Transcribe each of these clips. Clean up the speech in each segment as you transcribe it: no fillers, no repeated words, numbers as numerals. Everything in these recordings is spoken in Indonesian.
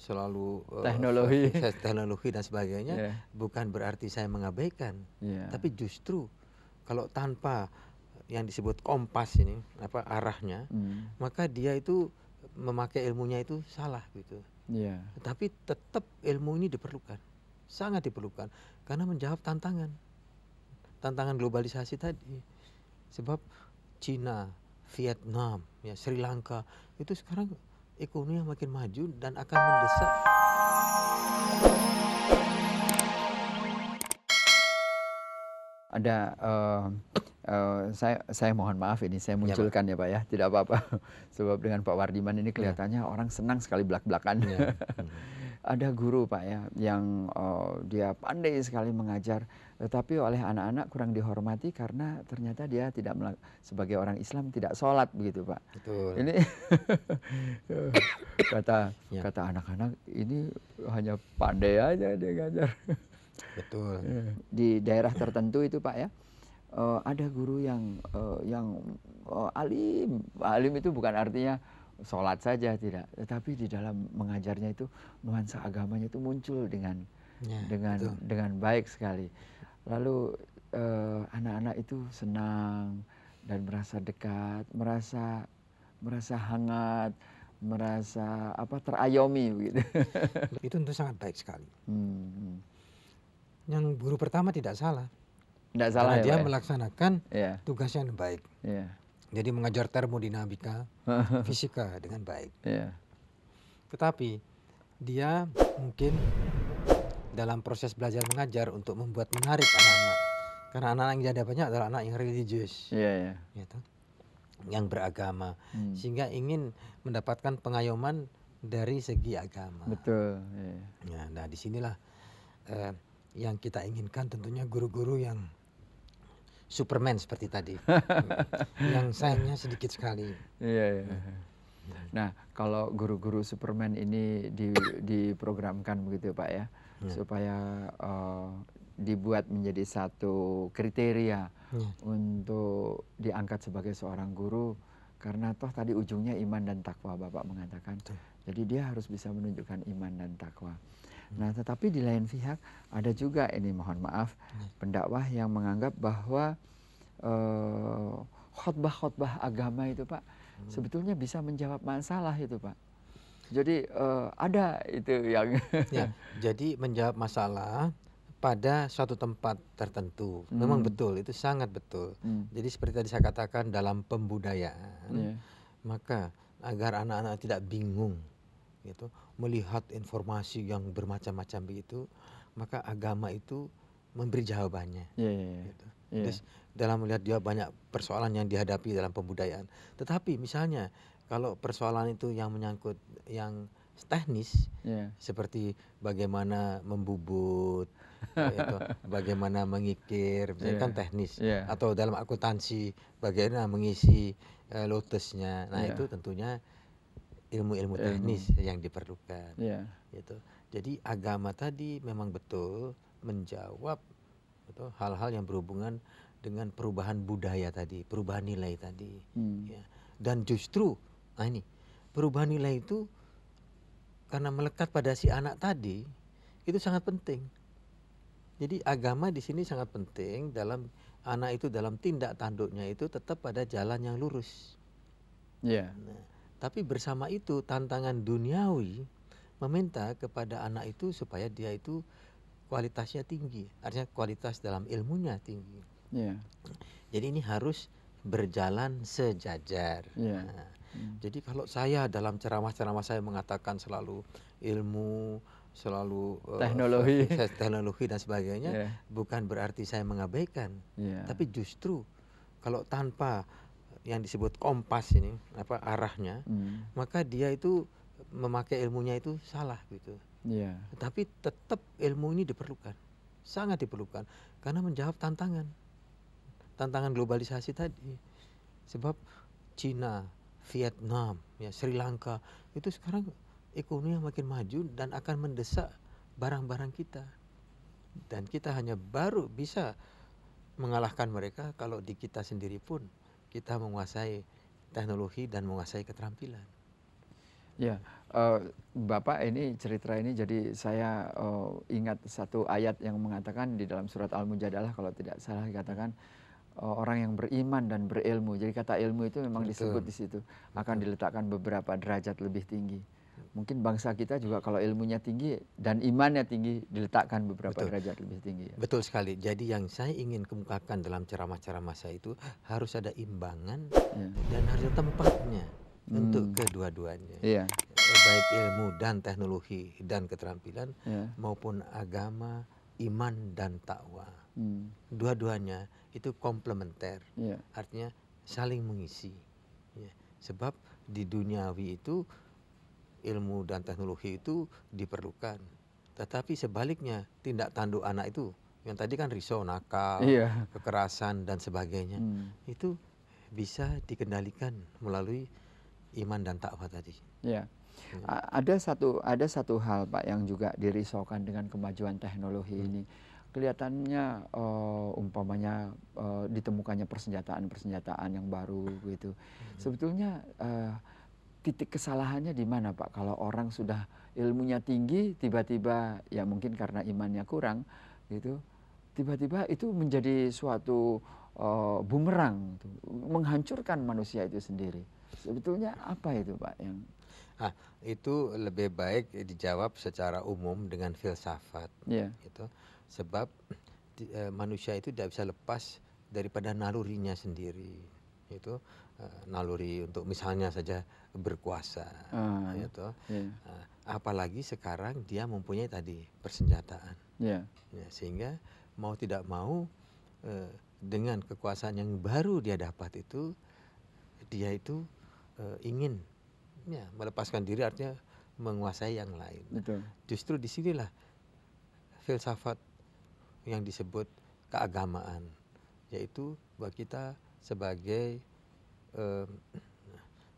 selalu Teknologi. teknologi dan sebagainya, Ya, bukan berarti saya mengabaikan, ya. tapi justru kalau tanpa yang disebut kompas ini arahnya, maka dia itu memakai ilmunya itu salah gitu. Ya. Tapi tetap ilmu ini diperlukan, sangat diperlukan, karena menjawab tantangan globalisasi tadi. Sebab Cina, Vietnam, ya Sri Lanka itu sekarang ekonomi yang makin maju dan akan mendesak. Ada saya mohon maaf ini saya Ya, Pak. munculkan ya Pak ya, tidak apa-apa. Sebab dengan Pak Wardiman ini Ya. kelihatannya orang senang sekali belak-belakan. Ya. Ada guru Pak ya yang dia pandai sekali mengajar, tetapi oleh anak-anak kurang dihormati karena ternyata dia tidak sebagai orang Islam tidak sholat begitu Pak. Betul. Ini kata Ya. anak-anak ini hanya pandai aja dia ngajar. Betul. Di daerah tertentu itu Pak ya, ada guru yang alim. Alim itu bukan artinya sholat saja tidak, tetapi di dalam mengajarnya itu nuansa agamanya itu muncul dengan baik sekali. Lalu anak-anak itu senang dan merasa dekat, merasa hangat, merasa terayomi begitu. Itu tentu sangat baik sekali. Yang guru pertama tidak salah. Tidak salah karena ya, dia Pak ya? melaksanakan Ya. tugasnya dengan baik. Ya. Jadi mengajar termodinamika, fisika dengan baik. Ya. Tetapi dia mungkin dalam proses belajar mengajar untuk membuat menarik anak-anak. Karena anak-anak yang dia banyak adalah anak yang religius. Iya, iya. Gitu. Yang beragama. Sehingga ingin mendapatkan pengayoman dari segi agama. Betul. Ya, nah disinilah yang kita inginkan tentunya guru-guru yang Superman seperti tadi. Yang sayangnya sedikit sekali. Iya, iya. Nah, kalau guru-guru Superman ini diprogramkan begitu Pak ya, supaya dibuat menjadi satu kriteria untuk diangkat sebagai seorang guru, karena toh tadi ujungnya iman dan takwa Bapak mengatakan. Jadi dia harus bisa menunjukkan iman dan takwa. Nah, tetapi di lain pihak ada juga ini mohon maaf pendakwah yang menganggap bahwa khotbah-khotbah agama itu Pak sebetulnya bisa menjawab masalah itu Pak. Jadi ada itu yang ya, jadi menjawab masalah pada suatu tempat tertentu. Memang betul, itu sangat betul. Jadi seperti tadi saya katakan dalam pembudayaan, maka agar anak-anak tidak bingung gitu, melihat informasi yang bermacam-macam begitu, maka agama itu memberi jawabannya. Gitu. Jadi dalam melihat dia banyak persoalan yang dihadapi dalam pembudayaan. Tetapi misalnya kalau persoalan itu yang menyangkut yang teknis, seperti bagaimana membubut, bagaimana mengikir, misalnya kan teknis, atau dalam akuntansi bagaimana mengisi lotusnya. Nah itu tentunya ilmu-ilmu teknis yang diperlukan. Gitu. Jadi agama tadi memang betul menjawab hal-hal yang berhubungan dengan perubahan budaya tadi, perubahan nilai tadi. Ya. Dan justru, nah ini perubahan nilai itu karena melekat pada si anak tadi itu sangat penting. Jadi agama di sini sangat penting dalam anak itu dalam tindak tanduknya itu tetap pada jalan yang lurus. Nah, tapi bersama itu tantangan duniawi meminta kepada anak itu supaya dia itu kualitasnya tinggi, artinya kualitas dalam ilmunya tinggi. Jadi ini harus berjalan sejajar. Nah, jadi kalau saya dalam ceramah-ceramah saya mengatakan selalu ilmu, selalu teknologi dan sebagainya, bukan berarti saya mengabaikan, tapi justru kalau tanpa yang disebut kompas ini arahnya, maka dia itu memakai ilmunya itu salah gitu. Tapi tetap ilmu ini diperlukan, sangat diperlukan, karena menjawab tantangan globalisasi tadi. Sebab Cina, Vietnam, ya Sri Lanka itu sekarang ekonomi yang makin maju dan akan mendesak barang-barang kita. Dan kita hanya baru bisa mengalahkan mereka kalau di kita sendiri pun kita menguasai teknologi dan menguasai keterampilan. Ya, Bapak ini cerita ini jadi saya ingat satu ayat yang mengatakan di dalam surat Al-Mujadalah kalau tidak salah dikatakan orang yang beriman dan berilmu. Jadi kata ilmu itu memang disebut Betul, di situ akan betul. diletakkan beberapa derajat lebih tinggi. Mungkin bangsa kita juga kalau ilmunya tinggi dan imannya tinggi diletakkan beberapa Betul, derajat lebih tinggi ya. betul sekali. Jadi yang saya ingin kemukakan dalam ceramah-ceramah saya itu harus ada imbangan Ya. dan harus ada tempatnya untuk Hmm. kedua-duanya. Iya. Baik ilmu dan teknologi dan keterampilan Ya. maupun agama, iman dan takwa. Hmm. Dua-duanya itu komplementer, Iya. artinya saling mengisi. Ya. Sebab di duniawi itu ilmu dan teknologi itu diperlukan. Tetapi sebaliknya tindak tanduk anak itu yang tadi kan risau, nakal, Iya. kekerasan dan sebagainya Hmm. itu bisa dikendalikan melalui iman dan takwa tadi. Ya. Ya. Ada satu hal Pak yang juga dirisaukan dengan kemajuan teknologi ini. Kelihatannya umpamanya ditemukannya persenjataan-persenjataan yang baru gitu. Sebetulnya titik kesalahannya di mana Pak? Kalau orang sudah ilmunya tinggi, tiba-tiba ya mungkin karena imannya kurang gitu, tiba-tiba itu menjadi suatu bumerang, tuh, menghancurkan manusia itu sendiri. Sebetulnya apa itu Pak yang Itu lebih baik dijawab secara umum dengan filsafat, ya. gitu. Sebab manusia itu tidak bisa lepas daripada nalurinya sendiri, itu naluri untuk misalnya saja berkuasa, gitu. Ya. Apalagi sekarang dia mempunyai tadi persenjataan, Ya. ya, sehingga mau tidak mau dengan kekuasaan yang baru dia dapat itu, dia itu ingin ya, melepaskan diri artinya menguasai yang lain. Betul. Justru disinilah filsafat yang disebut keagamaan, yaitu bahwa kita sebagai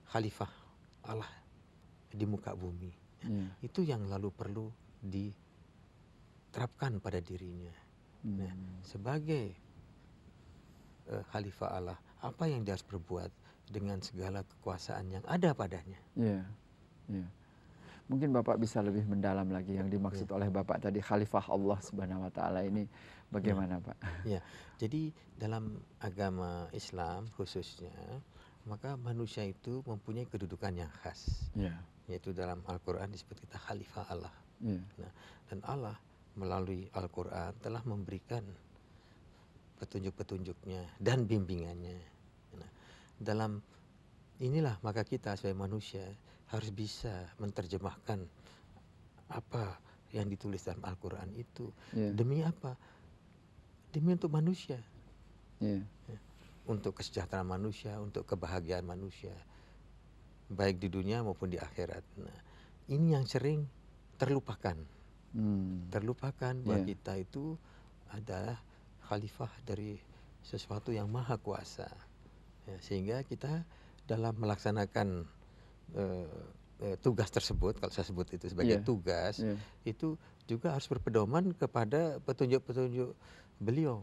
khalifah Allah di muka bumi, Ya. itu yang lalu perlu diterapkan pada dirinya. Nah, sebagai khalifah Allah, apa yang dia harus berbuat dengan segala kekuasaan yang ada padanya? Ya. Ya. Mungkin Bapak bisa lebih mendalam lagi yang dimaksud oleh Bapak tadi khalifah Allah Subhanahu wa taala ini bagaimana Pak? Ya, jadi dalam agama Islam khususnya, maka manusia itu mempunyai kedudukan yang khas, Ya. yaitu dalam Al-Quran disebut kita khalifah Allah. Ya. Nah, dan Allah melalui Al-Quran telah memberikan petunjuk-petunjuknya dan bimbingannya. Nah, dalam inilah maka kita sebagai manusia harus bisa menerjemahkan apa yang ditulis dalam Al-Quran itu. Ya. Demi apa? Demi untuk manusia. Ya. Untuk kesejahteraan manusia, untuk kebahagiaan manusia, baik di dunia maupun di akhirat. Nah, ini yang sering terlupakan. Terlupakan bahwa kita itu adalah khalifah dari sesuatu yang maha kuasa. Ya, sehingga kita dalam melaksanakan tugas tersebut, kalau saya sebut itu sebagai tugas, itu juga harus berpedoman kepada petunjuk-petunjuk beliau.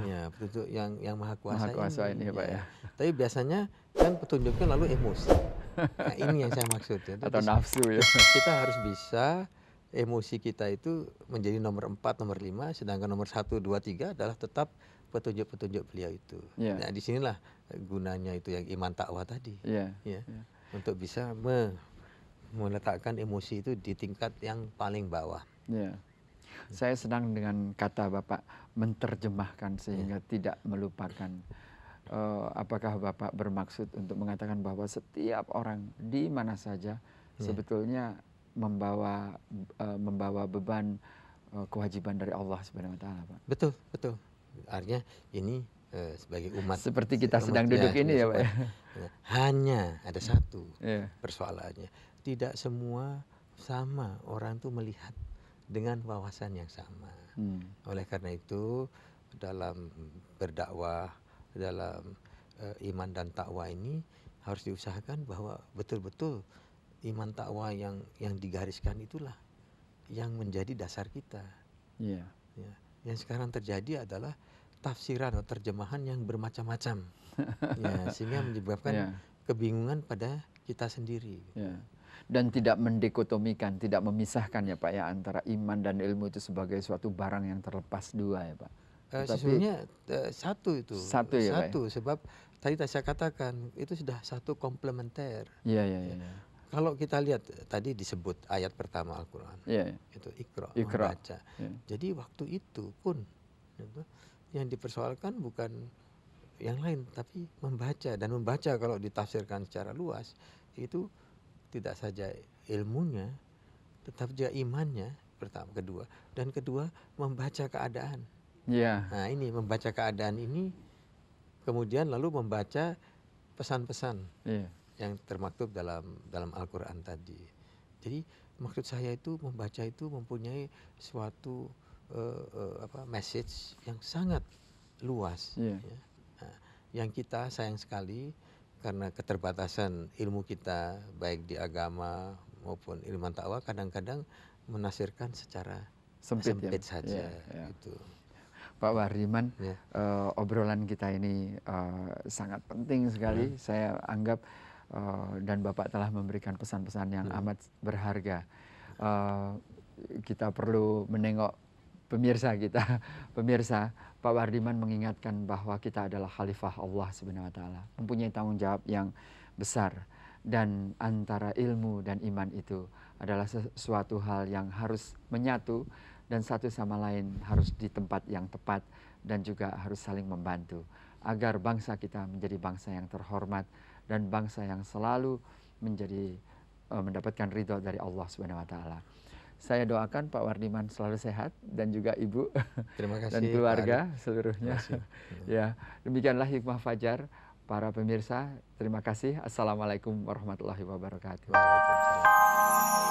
Ya, petunjuk yang maha kuasa, ini Pak ya. Tapi biasanya kan petunjuknya lalu emosi. Nah, ini yang saya maksud. Atau nafsu ya. Kita harus bisa emosi kita itu menjadi nomor 4, nomor 5, sedangkan nomor 1, 2, 3 adalah tetap petunjuk-petunjuk beliau itu. Nah, disinilah gunanya itu yang iman takwa tadi. Ya. Untuk bisa meletakkan emosi itu di tingkat yang paling bawah. Ya. Saya senang dengan kata Bapak menerjemahkan sehingga tidak melupakan. Apakah Bapak bermaksud untuk mengatakan bahwa setiap orang di mana saja sebetulnya membawa beban kewajiban dari Allah Subhanahu wa taala, Pak? Betul, betul. Artinya ini sebagai umat seperti kita sedang duduk ini ya, Pak ya. Hanya ada satu persoalannya. Tidak semua sama orang itu melihat dengan wawasan yang sama. Oleh karena itu dalam berdakwah, dalam iman dan takwa ini harus diusahakan bahwa betul-betul iman takwa yang digariskan itulah yang menjadi dasar kita. Ya. Yang sekarang terjadi adalah tafsiran atau terjemahan yang bermacam-macam, ya, sehingga menyebabkan kebingungan pada kita sendiri. Dan tidak mendikotomikan, tidak memisahkan ya Pak ya antara iman dan ilmu itu sebagai suatu barang yang terlepas dua ya Pak. Tetapi Sesungguhnya satu itu, satu ya Pak ya. sebab tadi saya katakan itu sudah satu komplementer. Iya, iya, iya. Kalau kita lihat tadi disebut ayat pertama Al-Quran, Iya, iya. itu Iqra, Iqra. membaca. Iya. Jadi waktu itu pun gitu, yang dipersoalkan bukan yang lain, tapi membaca. Dan membaca kalau ditafsirkan secara luas itu tidak saja ilmunya, tetapi juga imannya pertama, kedua, dan kedua membaca keadaan. Iya. Nah ini membaca keadaan ini, kemudian lalu membaca pesan-pesan Iya. yang termaktub dalam Al-Quran tadi. Jadi maksud saya itu membaca itu mempunyai suatu message yang sangat luas. Iya. Ya. Nah, yang kita sayang sekali karena keterbatasan ilmu kita baik di agama maupun ilmu takwa kadang-kadang menafsirkan secara sempit ya. saja. Iya, iya. Gitu. Pak Wardiman, Ya. obrolan kita ini sangat penting sekali. Saya anggap dan Bapak telah memberikan pesan-pesan yang amat berharga. Kita perlu menengok pemirsa kita. Pemirsa, Pak Wardiman mengingatkan bahwa kita adalah khalifah Allah Subhanahu wa taala, mempunyai tanggung jawab yang besar, dan antara ilmu dan iman itu adalah sesuatu hal yang harus menyatu dan satu sama lain harus di tempat yang tepat dan juga harus saling membantu agar bangsa kita menjadi bangsa yang terhormat dan bangsa yang selalu menjadi mendapatkan ridho dari Allah Subhanahu wa taala. Saya doakan Pak Wardiman selalu sehat dan juga Ibu Terima kasih, dan keluarga seluruhnya. Ya, demikianlah Hikmah Fajar para pemirsa. Terima kasih. Assalamualaikum warahmatullahi wabarakatuh. Waalaikumsalam.